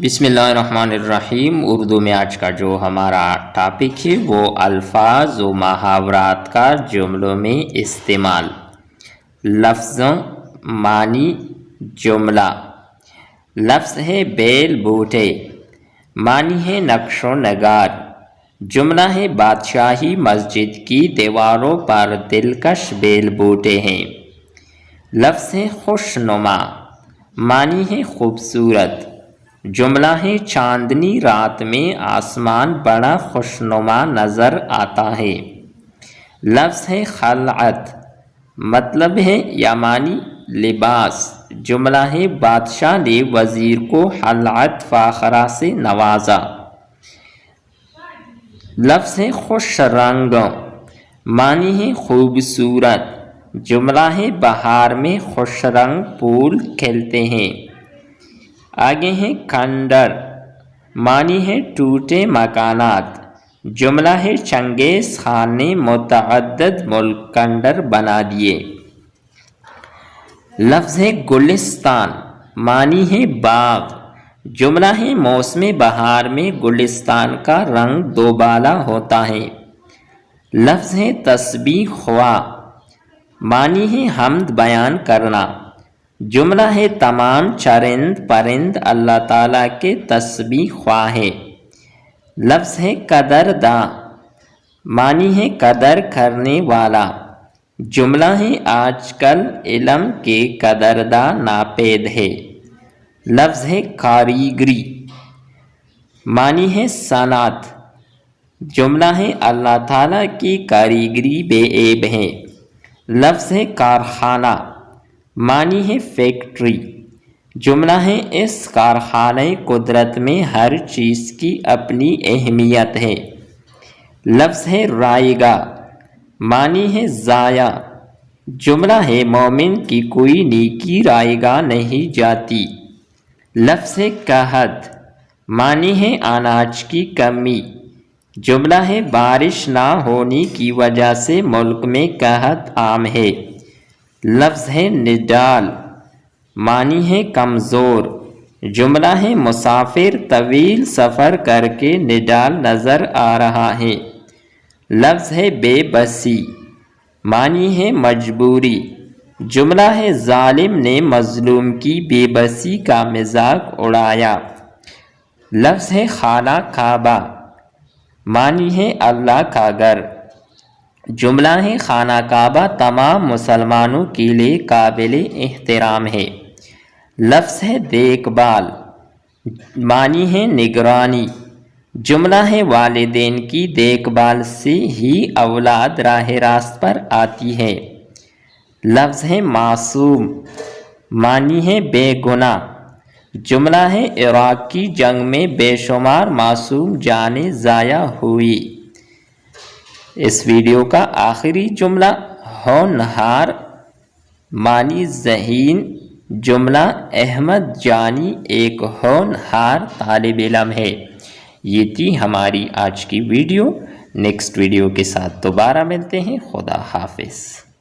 بسم اللہ الرحمن الرحیم۔ اردو میں آج کا جو ہمارا ٹاپک ہے وہ الفاظ و محاورات کا جملوں میں استعمال۔ لفظوں معنی جملہ۔ لفظ ہے بیل بوٹے، معنی ہے نقش و نگار۔ جملہ ہے بادشاہی مسجد کی دیواروں پر دلکش بیل بوٹے ہیں۔ لفظ ہے خوش نما، معنی ہے خوبصورت۔ جملہ ہے چاندنی رات میں آسمان بڑا خوشنما نظر آتا ہے۔ لفظ ہے خلعت، مطلب ہے یمانی لباس۔ جملہ ہے بادشاہ نے وزیر کو خلعت فاخرہ سے نوازا۔ لفظ ہے خوش رنگ، معنی ہے خوبصورت۔ جملہ ہے بہار میں خوش رنگ پھول کھلتے ہیں۔ آگے ہیں کھنڈر، معنی ہے ٹوٹے مکانات۔ جملہ ہے چنگیز خان نے متعدد ملک کھنڈر بنا دیے۔ لفظ ہے گلستان، معنی ہے باغ۔ جملہ ہے موسم بہار میں گلستان کا رنگ دوبالا ہوتا ہے۔ لفظ ہے تسبیح خواہ، معنی ہے حمد بیان کرنا۔ جملہ ہے تمام چرند پرند اللہ تعالیٰ کے تسبیح خواہ ہیں۔ لفظ ہے قدرداں، معنی ہے قدر کرنے والا۔ جملہ ہے آج کل علم کے قدرداں ناپید ہے۔ لفظ ہے کاریگری، معنی ہے صنعت۔ جملہ ہے اللہ تعالیٰ کی کاریگری بے عیب ہے۔ لفظ ہے کارخانہ، معنی ہے فیکٹری۔ جملہ ہے اس کارخانہ قدرت میں ہر چیز کی اپنی اہمیت ہے۔ لفظ ہے رائگاں، معنی ہے ضائع۔ جملہ ہے مومن کی کوئی نیکی رائگاں نہیں جاتی۔ لفظ ہے قحط، معنی ہے اناج کی کمی۔ جملہ ہے بارش نہ ہونے کی وجہ سے ملک میں قحط عام ہے۔ لفظ ہے نڈال، معنی ہے کمزور۔ جملہ ہے مسافر طویل سفر کر کے نڈال نظر آ رہا ہے۔ لفظ ہے بے بسی، معنی ہے مجبوری۔ جملہ ہے ظالم نے مظلوم کی بے بسی کا مذاق اڑایا۔ لفظ ہے خانہ کعبہ، معنی ہے اللہ کا گھر۔ جملہ ہے خانہ کعبہ تمام مسلمانوں کے لیے قابل احترام ہے۔ لفظ ہے دیکھ بھال، معنی ہے نگرانی۔ جملہ ہے والدین کی دیکھ بھال سے ہی اولاد راہ راست پر آتی ہے۔ لفظ ہے معصوم، معنی ہے بے گناہ۔ جملہ ہے عراق کی جنگ میں بے شمار معصوم جانیں ضائع ہوئی۔ اس ویڈیو کا آخری جملہ ہونہار، معنی ذہین۔ جملہ احمد جانی ایک ہونہار طالب علم ہے۔ یہ تھی ہماری آج کی ویڈیو۔ نیکسٹ ویڈیو کے ساتھ دوبارہ ملتے ہیں۔ خدا حافظ۔